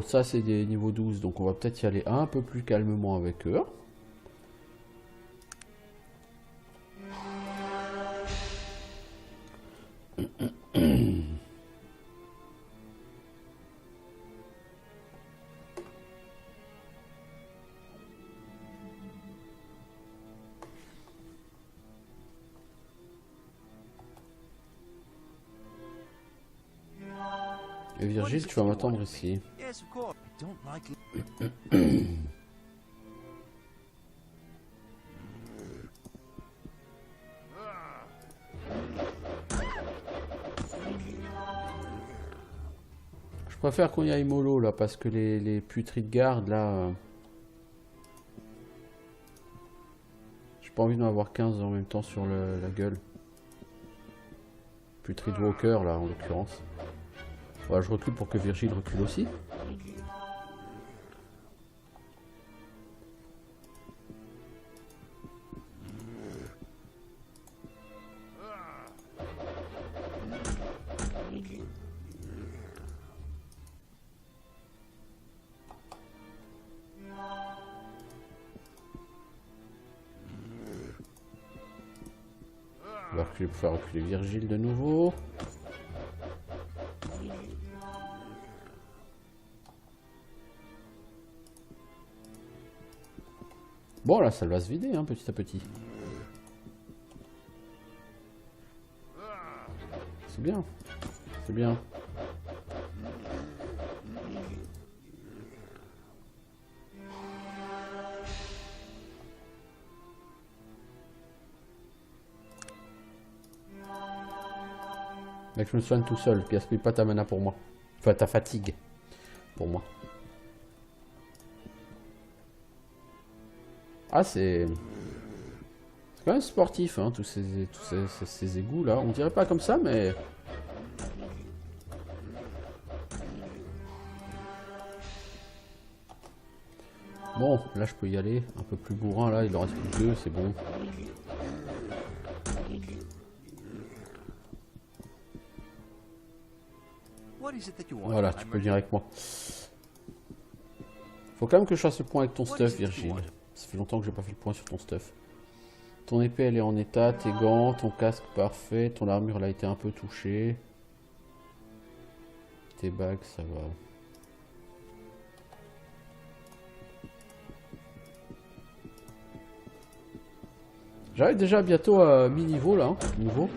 [SPEAKER 1] Ça, c'est des niveaux 12. Donc, on va peut-être y aller un peu plus calmement avec eux. Et Virgile, tu vas m'attendre ici. Je préfère qu'on y aille mollo là, parce que les puteries de garde là... J'ai pas envie d'en avoir 15 en même temps sur la gueule. Puterie de walker là en l'occurrence. Voilà, je recule pour que Virgile recule aussi. On va reculer pour faire reculer Virgile de nouveau. Bon, là, ça va se vider, hein, petit à petit. C'est bien. C'est bien. Mec, je me soigne tout seul. Gaspille pas ta mana pour moi. Enfin, ta fatigue. Pour moi. Ah, c'est quand même sportif, hein, tous ces égouts là. On dirait pas comme ça, mais... Bon, là je peux y aller. Un peu plus bourrin, là, il en reste plus que 2, c'est bon. Voilà, tu peux venir avec moi. Faut quand même que je fasse le point avec ton stuff, Virgile. Ça fait longtemps que j'ai pas fait le point sur ton stuff. Ton épée, elle est en état, tes gants, ton casque, parfait. Ton armure, elle a été un peu touchée. Tes bagues, ça va. J'arrive déjà bientôt à mi-niveau, là, hein, nouveau.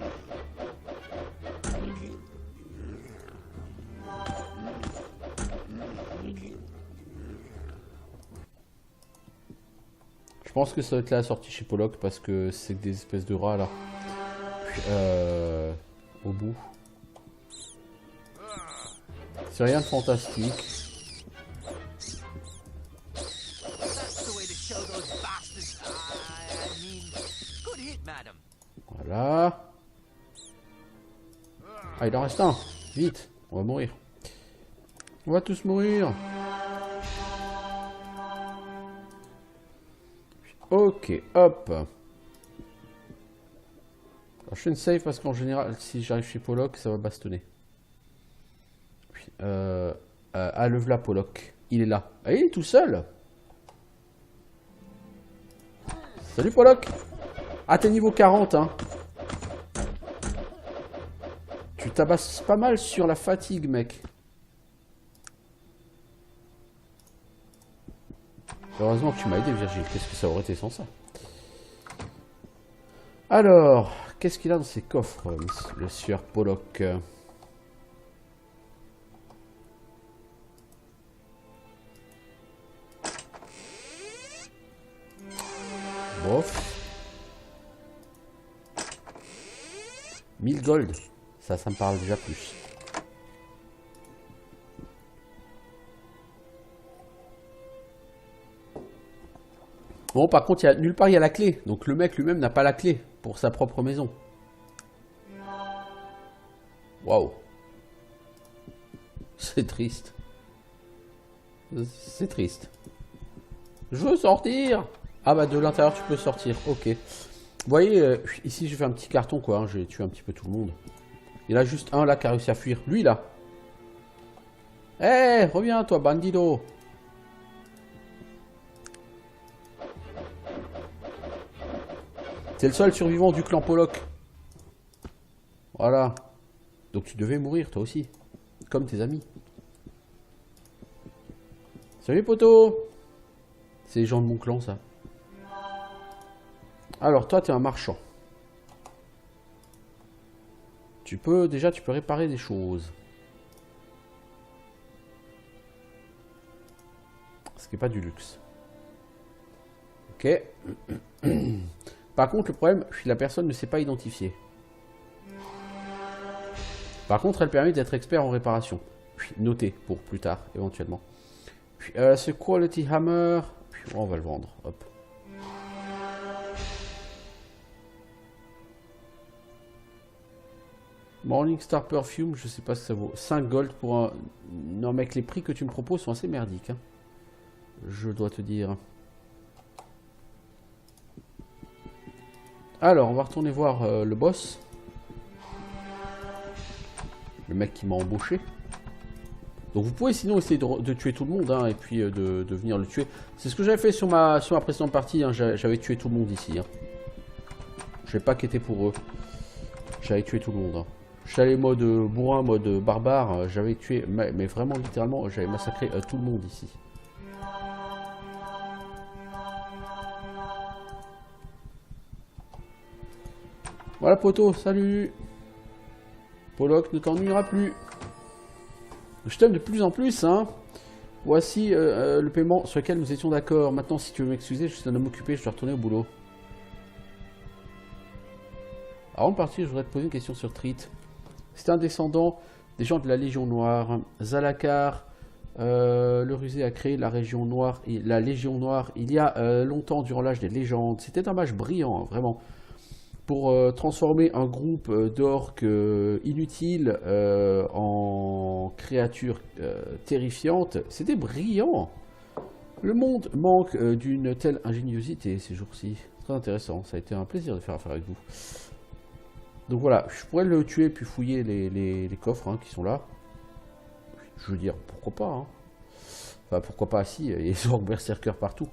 [SPEAKER 1] Je pense que ça va être la sortie chez Pollock parce que c'est des espèces de rats là. Au bout. C'est rien de fantastique. Voilà. Ah, il en reste un. Vite, on va mourir. On va tous mourir. Ok, hop. Alors, je fais une save parce qu'en général, si j'arrive chez Pollock, ça va bastonner. Ah, le v'là Pollock. Il est là. Ah, il est tout seul. Salut Pollock. Ah, t'es niveau 40, hein. Tu tabasses pas mal sur la fatigue, mec. Heureusement que tu m'as aidé, Virgile. Qu'est-ce que ça aurait été sans ça? Alors, qu'est-ce qu'il a dans ses coffres, le sieur Pollock? Bof. 1000 gold. Ça me parle déjà plus. Bon, par contre, nulle part il y a la clé. Donc le mec lui-même n'a pas la clé pour sa propre maison. Waouh. C'est triste. C'est triste. Je veux sortir. Ah bah de l'intérieur tu peux sortir. Ok. Vous voyez, ici j'ai fait un petit carton quoi. Hein, j'ai tué un petit peu tout le monde. Il y en a juste un là qui a réussi à fuir. Lui là. Eh, reviens toi, bandido. C'est le seul survivant du clan Pollock. Voilà. Donc tu devais mourir toi aussi. Comme tes amis. Salut poto. C'est les gens de mon clan ça. Alors toi t'es un marchand. Tu peux réparer des choses. Ce qui n'est pas du luxe. Ok. Par contre le problème, la personne ne s'est pas identifiée. Par contre elle permet d'être expert en réparation. Noté pour plus tard éventuellement. Ce Quality Hammer, on va le vendre. Hop. Morningstar Perfume, je sais pas ce que ça vaut. 5 gold pour un... Non mec, les prix que tu me proposes sont assez merdiques. Hein. Je dois te dire. Alors, on va retourner voir le boss. Le mec qui m'a embauché. Donc vous pouvez sinon essayer de tuer tout le monde, hein, et puis de venir le tuer. C'est ce que j'avais fait sur ma précédente partie, hein, j'avais tué tout le monde ici. Hein. Je n'ai pas quitté pour eux. J'avais tué tout le monde. Hein. J'allais mode bourrin, mode barbare, j'avais tué, mais vraiment littéralement, j'avais massacré tout le monde ici. Voilà poto, salut. Pollock ne t'ennuiera plus. Je t'aime de plus en plus, hein. Voici le paiement sur lequel nous étions d'accord. Maintenant, si tu veux m'excuser, je suis un homme occupé, je dois retourner au boulot. Avant de partir, je voudrais te poser une question sur Treat. C'est un descendant des gens de la Légion Noire. Zalakar, le rusé a créé la Légion Noire il y a longtemps durant l'âge des légendes. C'était un mage brillant, hein, vraiment. Pour transformer un groupe d'orques inutiles en créatures terrifiantes. C'était brillant. Le monde manque d'une telle ingéniosité ces jours-ci. Très intéressant, ça a été un plaisir de faire affaire avec vous. Donc voilà, je pourrais le tuer puis fouiller les coffres hein, qui sont là. Je veux dire, pourquoi pas hein. Enfin, pourquoi pas, si, il y a des orques berserkers partout.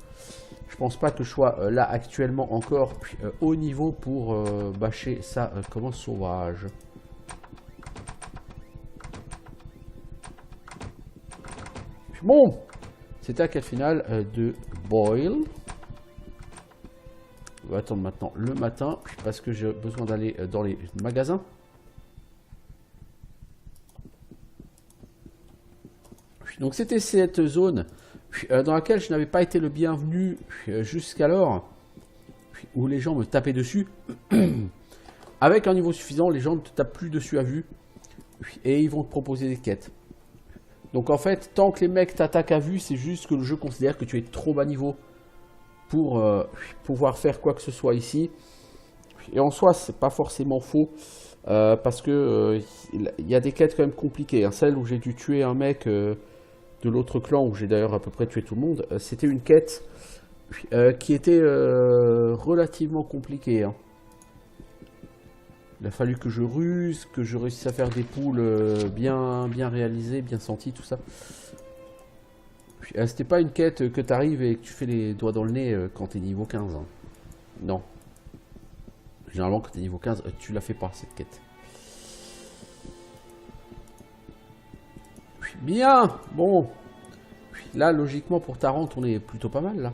[SPEAKER 1] Je pense pas que je sois là actuellement encore au niveau pour bâcher ça comme un sauvage. Bon, c'était à quel final de Boyle. On va attendre maintenant le matin parce que j'ai besoin d'aller dans les magasins. Donc c'était cette zone dans laquelle je n'avais pas été le bienvenu jusqu'alors, où les gens me tapaient dessus. Avec un niveau suffisant, les gens ne te tapent plus dessus à vue, et ils vont te proposer des quêtes. Donc en fait, tant que les mecs t'attaquent à vue, c'est juste que le jeu considère que tu es trop bas niveau pour pouvoir faire quoi que ce soit ici. Et en soi, c'est pas forcément faux, parce que il y a des quêtes quand même compliquées. Hein. Celle où j'ai dû tuer un mec... de l'autre clan, où j'ai d'ailleurs à peu près tué tout le monde, c'était une quête qui était relativement compliquée. Hein. Il a fallu que je ruse, que je réussisse à faire des poules bien réalisées, bien senties, tout ça. C'était pas une quête que tu arrives et que tu fais les doigts dans le nez quand tu es niveau 15. Hein. Non. Généralement, quand tu es niveau 15, tu la fais pas, cette quête. Bien, bon. Là, logiquement, pour ta rente, on est plutôt pas mal, là.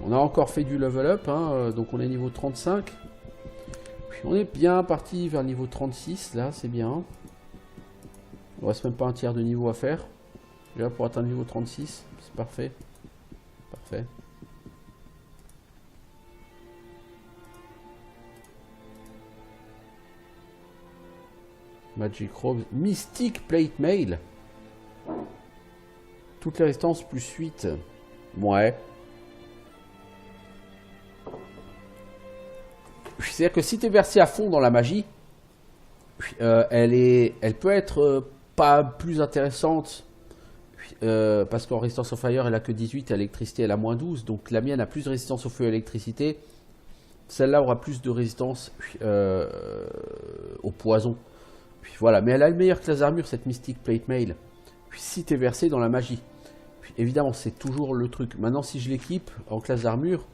[SPEAKER 1] On a encore fait du level up, hein, donc on est niveau 35. On est bien parti vers niveau 36, là, c'est bien. Il ne reste même pas un tiers de niveau à faire. Déjà, pour atteindre niveau 36, c'est parfait. Parfait. Magic Robes, Mystic Plate Mail. Toutes les résistances plus 8. Ouais. C'est-à-dire que si tu es versé à fond dans la magie, elle peut être pas plus intéressante. Parce qu'en résistance au fire, elle a que 18, à l'électricité, elle a moins 12. Donc la mienne a plus de résistance au feu et à l'électricité. Celle-là aura plus de résistance au poison. Puis voilà, mais elle a une meilleure classe d'armure, cette Mystic Plate Mail. Puis si t'es versé dans la magie. Puis évidemment, c'est toujours le truc. Maintenant, si je l'équipe en classe d'armure,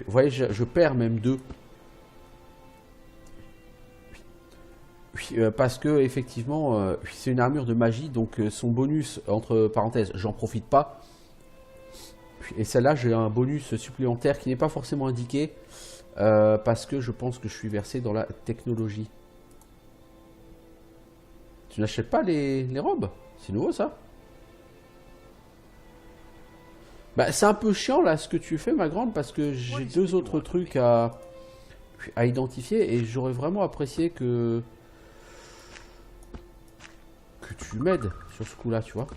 [SPEAKER 1] vous voyez, je perds même 2. Parce que effectivement, c'est une armure de magie, donc son bonus, entre parenthèses, j'en profite pas. Et celle-là, j'ai un bonus supplémentaire qui n'est pas forcément indiqué, parce que je pense que je suis versé dans la technologie. Tu n'achètes pas les robes? C'est nouveau ça? Bah, c'est un peu chiant là ce que tu fais, ma grande, parce que j'ai 2 autres trucs à identifier et j'aurais vraiment apprécié que tu m'aides sur ce coup-là, tu vois.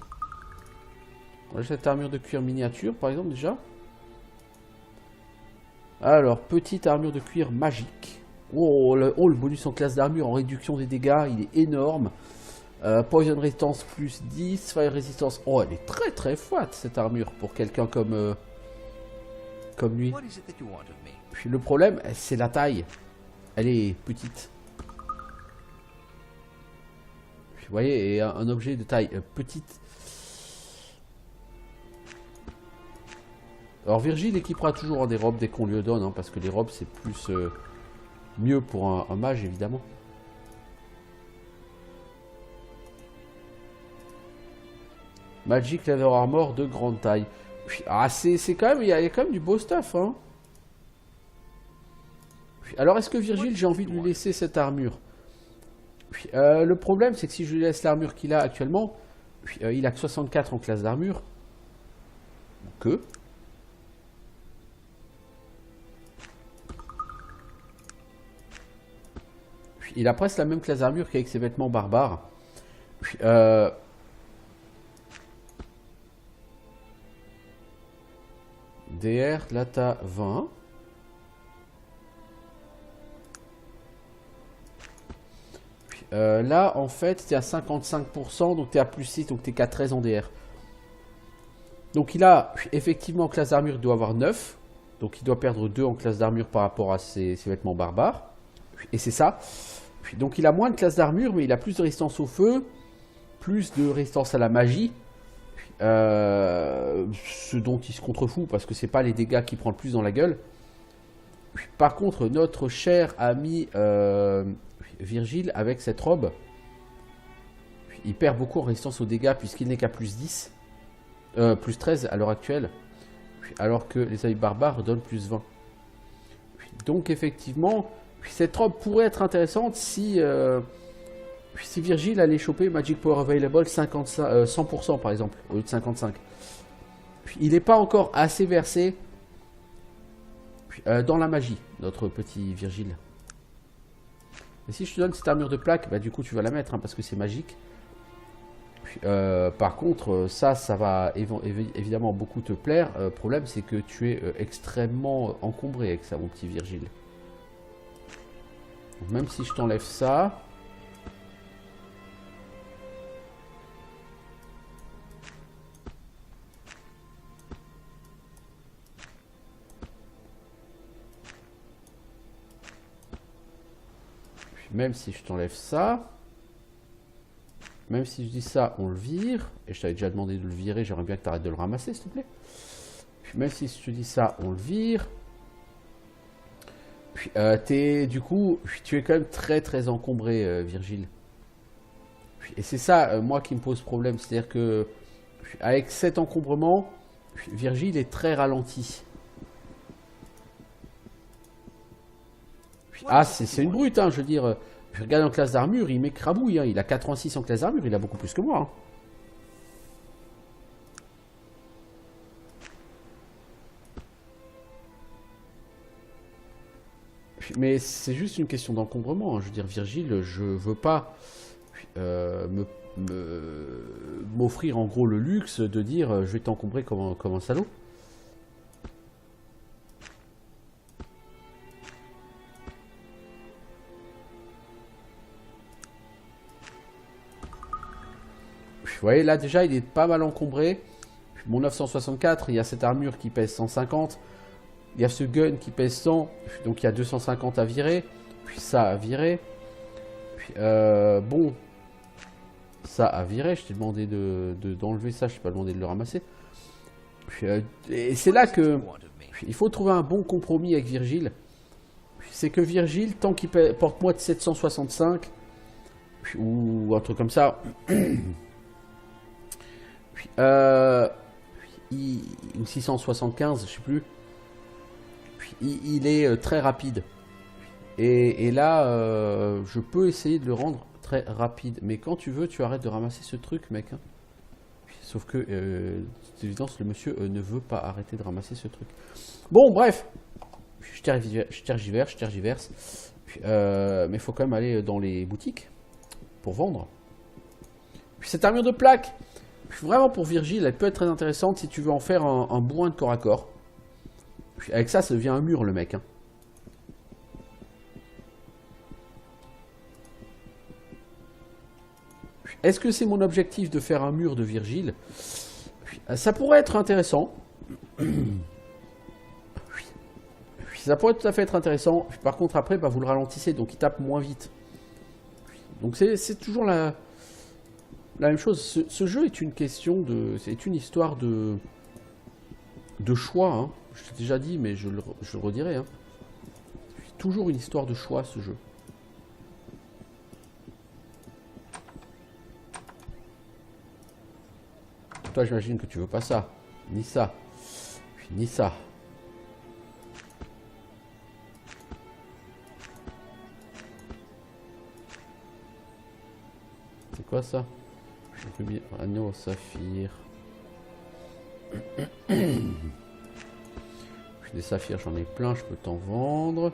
[SPEAKER 1] On a cette armure de cuir miniature, par exemple, déjà. Alors, petite armure de cuir magique. Oh, le bonus en classe d'armure en réduction des dégâts, il est énorme. Poison Resistance plus 10, Fire Resistance. Oh, elle est très très fat cette armure pour quelqu'un comme lui. Puis le problème, c'est la taille. Elle est petite. Puis, vous voyez, et un objet de taille petite. Alors Virgile équipera toujours des robes dès qu'on lui donne, hein, parce que les robes c'est plus mieux pour un mage évidemment. Magic Leather Armor de grande taille. Ah, c'est quand même, il y a quand même du beau stuff, hein. Alors, est-ce que Virgile, j'ai envie de lui laisser cette armure? Le problème, c'est que si je lui laisse l'armure qu'il a actuellement, il a que 64 en classe d'armure. Que il a presque la même classe d'armure qu'avec ses vêtements barbares. DR, là t'as 20. Là en fait t'es à 55%, donc t'es à plus 6, donc t'es qu'à 13 en DR. Donc il a effectivement en classe d'armure, il doit avoir 9. Donc il doit perdre 2 en classe d'armure par rapport à ses vêtements barbares. Et c'est ça. Donc il a moins de classe d'armure, mais il a plus de résistance au feu, plus de résistance à la magie. Ce dont il se contrefout parce que c'est pas les dégâts qui prend le plus dans la gueule. Par contre, notre cher ami Virgile, avec cette robe, il perd beaucoup en résistance aux dégâts puisqu'il n'est qu'à plus 10, plus 13 à l'heure actuelle, alors que les amis barbares donnent plus 20. Donc effectivement, cette robe pourrait être intéressante si Virgile allait choper Magic Power Available 100% par exemple, au lieu de 55. Il n'est pas encore assez versé dans la magie, notre petit Virgile. Et si je te donne cette armure de plaque, bah, du coup tu vas la mettre, hein, parce que c'est magique. Par contre, ça va évidemment beaucoup te plaire. Le problème, c'est que tu es extrêmement encombré avec ça, mon petit Virgile. Donc, même si je t'enlève ça... Même si je t'enlève ça, même si je dis ça, on le vire. Et je t'avais déjà demandé de le virer, j'aimerais bien que tu arrêtes de le ramasser, s'il te plaît. Puis même si je te dis ça, on le vire. Puis, du coup, tu es quand même très très encombré, Virgile. Et c'est ça, moi, qui me pose problème. C'est-à-dire que, avec cet encombrement, Virgile est très ralenti. Ah, c'est une brute, hein, je veux dire. Je regarde en classe d'armure, il m'écrabouille. Hein, il a 86 en classe d'armure, il a beaucoup plus que moi. Hein. Mais c'est juste une question d'encombrement. Hein. Je veux dire, Virgile, je veux pas m'offrir en gros le luxe de dire je vais t'encombrer comme un salaud. Vous voyez, là déjà il est pas mal encombré. Mon 964, il y a cette armure qui pèse 150. Il y a ce gun qui pèse 100. Donc il y a 250 à virer. Puis ça à virer. Puis, bon, ça à virer. Je t'ai demandé d'enlever ça, je t'ai pas demandé de le ramasser. Et c'est là que il faut trouver un bon compromis avec Virgile. C'est que Virgile, tant qu'il porte moins de 765, ou un truc comme ça, ou 675, je sais plus, il est très rapide. Et là, je peux essayer de le rendre très rapide. Mais quand tu veux, tu arrêtes de ramasser ce truc, mec. Hein. Sauf que, c'est évidence, le monsieur ne veut pas arrêter de ramasser ce truc. Bon, bref. Je tergiverse. Mais il faut quand même aller dans les boutiques pour vendre. Puis cette armure de plaque, vraiment pour Virgile, elle peut être très intéressante si tu veux en faire un bourrin de corps à corps. Puis avec ça, ça devient un mur, le mec. Hein. Est-ce que c'est mon objectif de faire un mur de Virgile? Ça pourrait être intéressant. Ça pourrait tout à fait être intéressant. Par contre, après, bah, vous le ralentissez, donc il tape moins vite. Donc c'est toujours la même chose. Ce jeu est une question de... C'est une histoire de choix. Hein. Je l'ai déjà dit, mais je le redirai. Hein. C'est toujours une histoire de choix, ce jeu. Toi, j'imagine que tu veux pas ça. Ni ça. Ni ça. C'est quoi ça? Anneau, saphir. Des saphirs, j'en ai plein, je peux t'en vendre.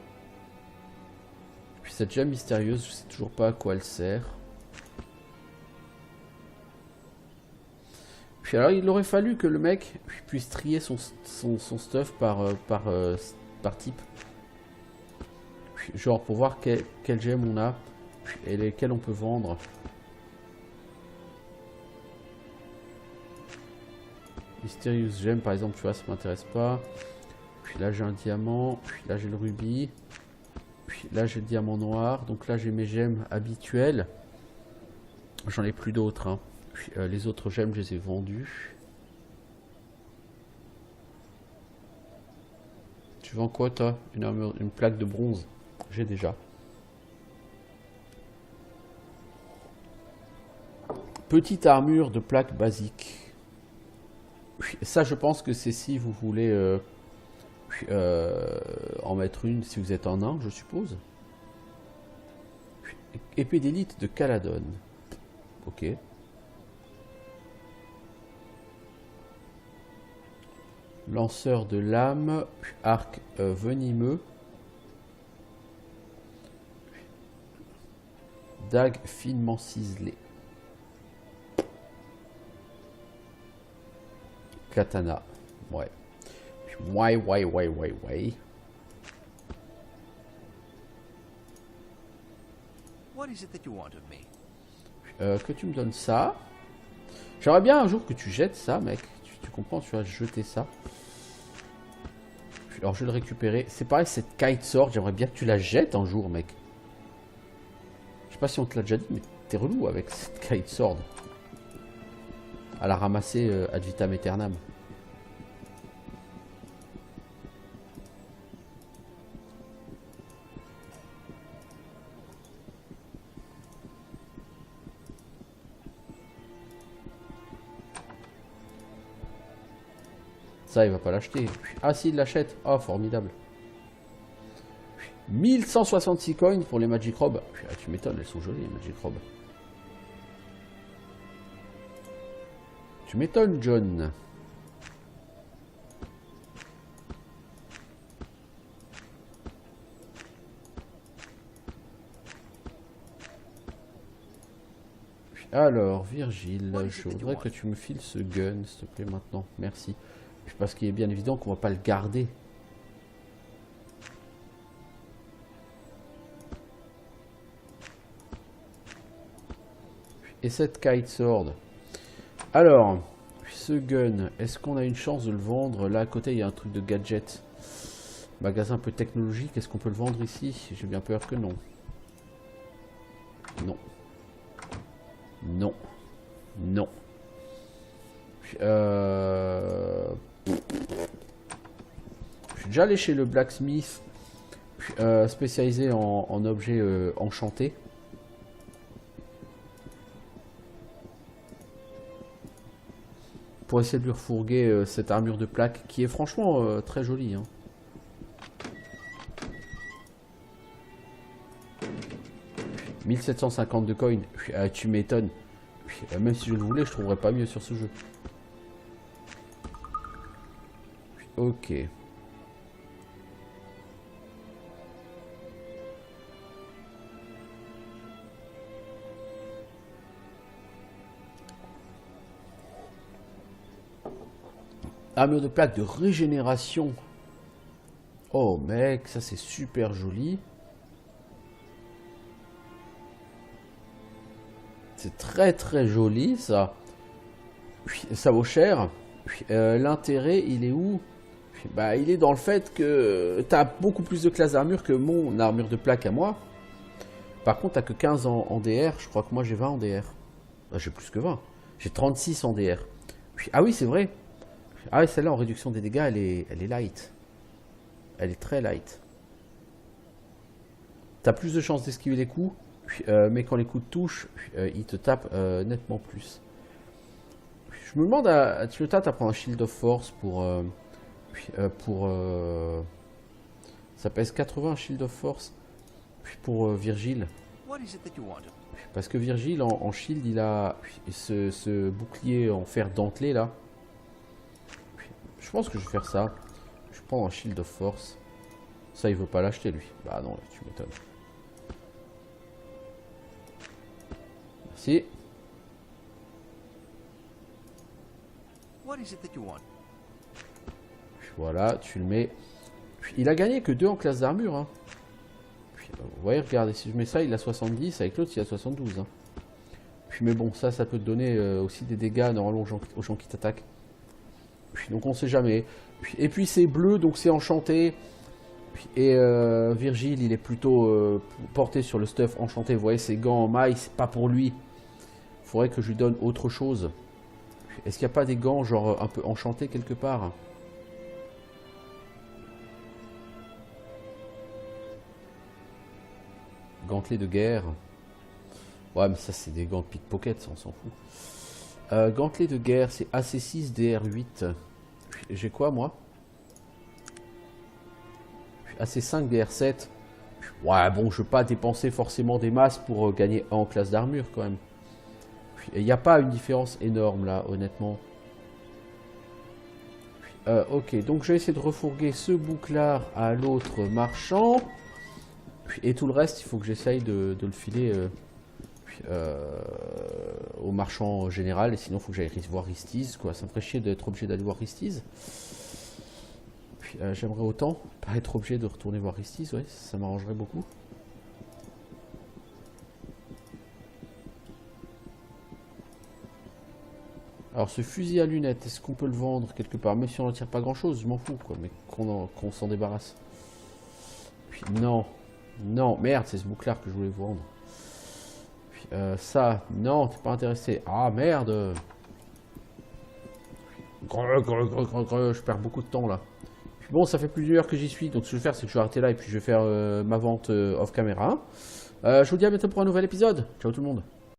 [SPEAKER 1] Puis cette gemme mystérieuse, je sais toujours pas à quoi elle sert. Puis alors, il aurait fallu que le mec puisse trier son stuff par type. Genre pour voir quelle gemme on a et lesquelles on peut vendre. Mysterious Gem par exemple, tu vois, ça m'intéresse pas. Puis là j'ai un diamant, puis là j'ai le rubis. Puis là j'ai le diamant noir, donc là j'ai mes gemmes habituelles. J'en ai plus d'autres. Hein. Puis les autres gemmes je les ai vendues. Tu vends quoi toi? Une plaque de bronze. J'ai déjà. Petite armure de plaque basique. Ça je pense que c'est si vous voulez en mettre une si vous êtes en Inde, je suppose. Épée d'élite de Caladon. Ok. Lanceur de lame, arc venimeux. Dague finement ciselée. Katana. Ouais. Ouais. Que tu me donnes ça. J'aimerais bien un jour que tu jettes ça, mec. Tu comprends, tu vas jeter ça. Alors je vais le récupérer. C'est pareil, cette kite sword, j'aimerais bien que tu la jettes un jour, mec. Je sais pas si on te l'a déjà dit, mais t'es relou avec cette kite sword. À la ramasser ad vitam aeternam. Ça, il va pas l'acheter. Ah si, il l'achète. Oh, formidable. 1166 coins pour les Magic Robes. Ah, tu m'étonnes, elles sont jolies, les Magic Robes. Tu m'étonnes, John. Alors, Virgile, je voudrais que tu me files ce gun, s'il te plaît, maintenant. Merci. Parce qu'il est bien évident qu'on va pas le garder. Et cette kite sword. Alors, ce gun, est-ce qu'on a une chance de le vendre? Là à côté, il y a un truc de gadget. Magasin un peu technologique, est-ce qu'on peut le vendre ici? J'ai bien peur que non. Non. Non. Non. Je suis déjà allé chez le blacksmith spécialisé en objets enchantés. Pour essayer de lui refourguer cette armure de plaque qui est franchement très jolie. Hein. « 1750 de coins, tu m'étonnes. Même si je le voulais, je trouverais pas mieux sur ce jeu. » Ok. Armure de plaque de régénération. Oh mec, ça c'est super joli. C'est très très joli ça. Ça vaut cher. L'intérêt il est où? Bah il est dans le fait que tu as beaucoup plus de classes d'armure que mon armure de plaque à moi. Par contre t'as que 15 en DR. Je crois que moi j'ai 20 en DR. Bah, j'ai plus que 20. J'ai 36 en DR. Ah oui c'est vrai. Ah oui, celle-là en réduction des dégâts, elle est light. Elle est très light. T'as plus de chances d'esquiver les coups, mais quand les coups te touchent, ils te tapent nettement plus. Je me demande à Toyota à prendre un Shield of Force pour ça pèse 80 Shield of Force pour Virgile. Parce que Virgile en shield, il a ce bouclier en fer dentelé là. Je pense que je vais faire ça. Je prends un Shield of Force. Ça, il veut pas l'acheter, lui. Bah non, tu m'étonnes. Merci. Voilà, tu le mets. Il a gagné que 2 en classe d'armure. Hein. Vous voyez, regardez, si je mets ça, il a 70. Avec l'autre, il a 72. Hein. Mais bon, ça peut te donner aussi des dégâts normalement aux gens qui t'attaquent. Donc on sait jamais. Et puis c'est bleu, donc c'est enchanté. Et Virgile, il est plutôt porté sur le stuff enchanté. Vous voyez, ses gants en maille, c'est pas pour lui. Il faudrait que je lui donne autre chose. Est-ce qu'il n'y a pas des gants genre un peu enchantés quelque part? Gantelets de guerre. Ouais, mais ça c'est des gants de pickpocket, ça on s'en fout. Gantelet de guerre, c'est AC6 DR8. J'ai quoi moi? AC5 DR7. Ouais, bon, je ne veux pas dépenser forcément des masses pour gagner en classe d'armure quand même. Il n'y a pas une différence énorme là, honnêtement. Ok, donc je vais essayer de refourguer ce bouclard à l'autre marchand. Et tout le reste, il faut que j'essaye de le filer au marchand général. Et sinon, il faut que j'aille voir Ristiz, quoi. Ça me ferait chier d'être obligé d'aller voir Ristiz. J'aimerais autant pas être obligé de retourner voir Ristiz, ouais, ça m'arrangerait beaucoup. Alors ce fusil à lunettes, est-ce qu'on peut le vendre quelque part? Même si on n'en tire pas grand chose, je m'en fous quoi, mais qu'on s'en débarrasse. Puis non, non, merde, c'est ce bouclard que je voulais vendre. Puis ça, non, t'es pas intéressé. Ah merde. Je perds beaucoup de temps là. Puis bon, ça fait plus d'une heure que j'y suis, donc ce que je vais faire, c'est que je vais arrêter là et puis je vais faire ma vente off caméra. Je vous dis à bientôt pour un nouvel épisode. Ciao tout le monde.